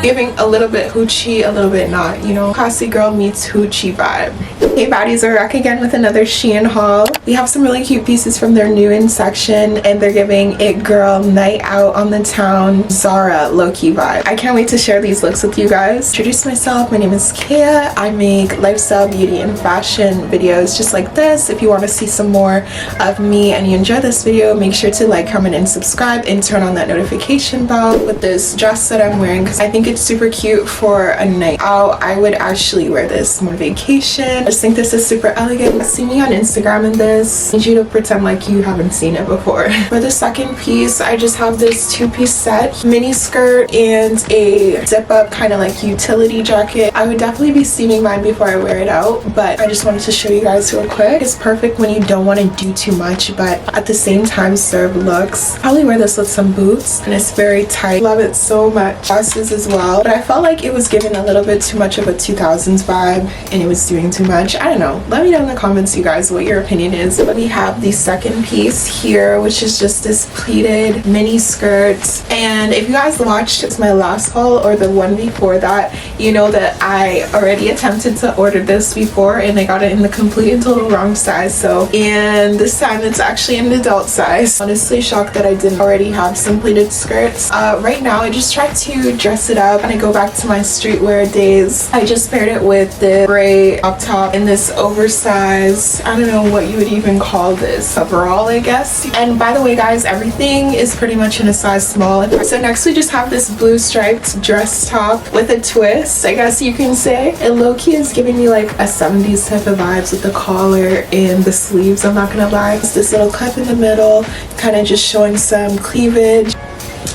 Giving a little bit hoochie, a little bit not, you know, classy girl meets hoochie vibe. Hey baddies, we're back again with another Shein haul. We have some really cute pieces from their new in section, and they're giving it girl night out on the town Zara low-key vibe. I can't wait to share these looks with you guys. Introduce myself, my name is Kaya. I make lifestyle, beauty, and fashion videos just like this. If you want to see some more of me and you enjoy this video, make sure to like, comment, and subscribe, and turn on that notification bell. With this dress that I'm wearing, because I think it's super cute for a night out. I would actually wear this on vacation. I just think this is super elegant. See me on Instagram in this. I need you to pretend like you haven't seen it before. For the second piece, I just have this two-piece set, mini skirt and a zip-up kind of like utility jacket. I would definitely be steaming mine before I wear it out, but I just wanted to show you guys real quick. It's perfect when you don't want to do too much, but at the same time serve looks. Probably wear this with some boots, and it's very tight. Love it so much. Dresses as well, but I felt like it was giving a little bit too much of a 2000s vibe, and it was doing too much. I don't know. Let me know in the comments, you guys, what your opinion is. But we have the second piece here, which is just this pleated mini skirt. And if you guys watched my last haul or the one before that, you know that I already attempted to order this before and I got it in the complete and total wrong size. And this time it's actually an adult size. Honestly shocked that I didn't already have some pleated skirts. Right now I just tried to dress it up and I go back to my streetwear days. I just paired it with the gray up top and this oversized, I don't know what you would even call this, overall I guess. And by the way guys, everything is pretty much in a size small. So next we just have this blue striped dress top with a twist, I guess you can say. It low-key is giving me like a 70s type of vibes with the collar and the sleeves, I'm not gonna lie. It's this little clip in the middle, kind of just showing some cleavage.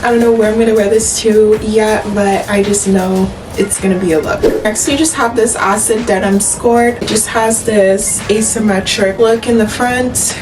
I don't know where I'm gonna wear this to yet, but I just know it's gonna be a look. Next we just have this acid denim skirt. It just has this asymmetric look in the front.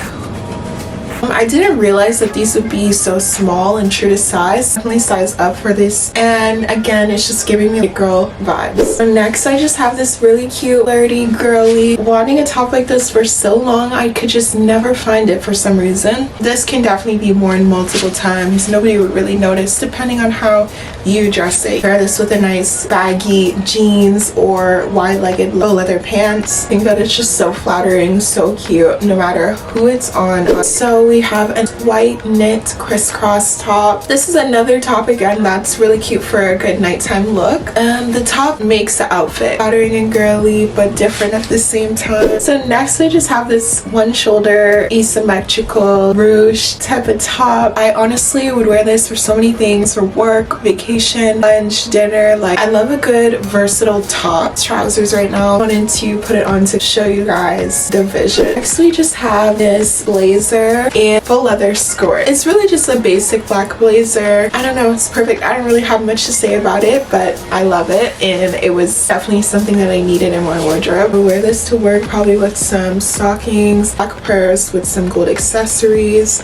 I didn't realize that these would be so small and true to size. Definitely size up for this, and again it's just giving me like girl vibes. So next I just have this really cute flirty girly. Wanting a top like this for so long, I could just never find it for some reason. This can definitely be worn multiple times. Nobody would really notice depending on how you dress it. Pair this with a nice baggy jeans or wide-legged low leather pants. I think that it's just so flattering, so cute, no matter who it's on. So we have a white knit crisscross top. This is another top again that's really cute for a good nighttime look. The top makes the outfit flattering and girly but different at the same time. So next I just have this one shoulder asymmetrical ruche type of top. I honestly would wear this for so many things, for work, vacation, lunch, dinner. Like, I love a good versatile top. Trousers right now. I wanted to put it on to show you guys the vision. Next we just have this blazer and full leather skirt. It's really just a basic black blazer. I don't know, it's perfect. I don't really have much to say about it, but I love it, and it was definitely something that I needed in my wardrobe. I'll wear this to work probably with some stockings, black purse with some gold accessories.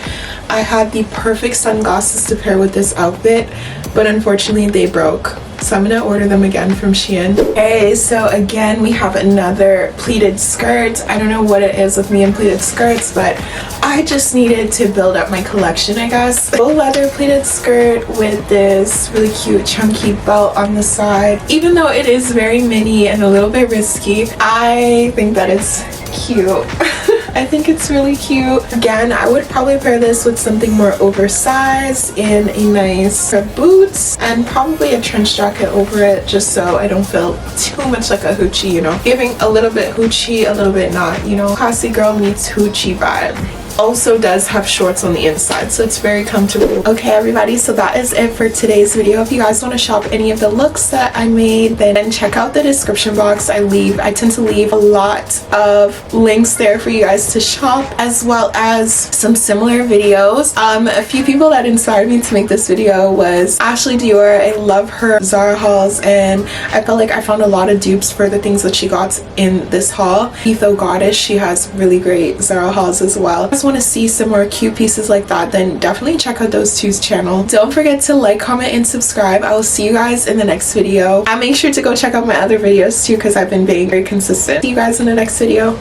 I had the perfect sunglasses to pair with this outfit, but unfortunately they broke, so I'm gonna order them again from Shein. Okay, so again we have another pleated skirt. I don't know what it is with me and pleated skirts, but I just needed to build up my collection, I guess. Full leather pleated skirt with this really cute chunky belt on the side. Even though it is very mini and a little bit risky, I think that it's cute. I think it's really cute. Again, I would probably pair this with something more oversized and a nice pair of boots and probably a trench jacket over it, just so I don't feel too much like a hoochie, you know. Giving a little bit hoochie, a little bit not, you know. Classy girl meets hoochie vibe. Also does have shorts on the inside, so it's very comfortable. Okay everybody, so that is it for today's video. If you guys want to shop any of the looks that I made, then check out the description box. I tend to leave a lot of links there for you guys to shop, as well as some similar videos. A few people that inspired me to make this video was Ashley Dior. I love her Zara hauls, and I felt like I found a lot of dupes for the things that she got in this haul. Etho Goddess, she has really great Zara hauls as well. guys want to see some more cute pieces like that, then definitely check out those two's channel. Don't forget to like, comment, and subscribe. I will see you guys in the next video, and make sure to go check out my other videos too, because I've been being very consistent. See you guys in the next video.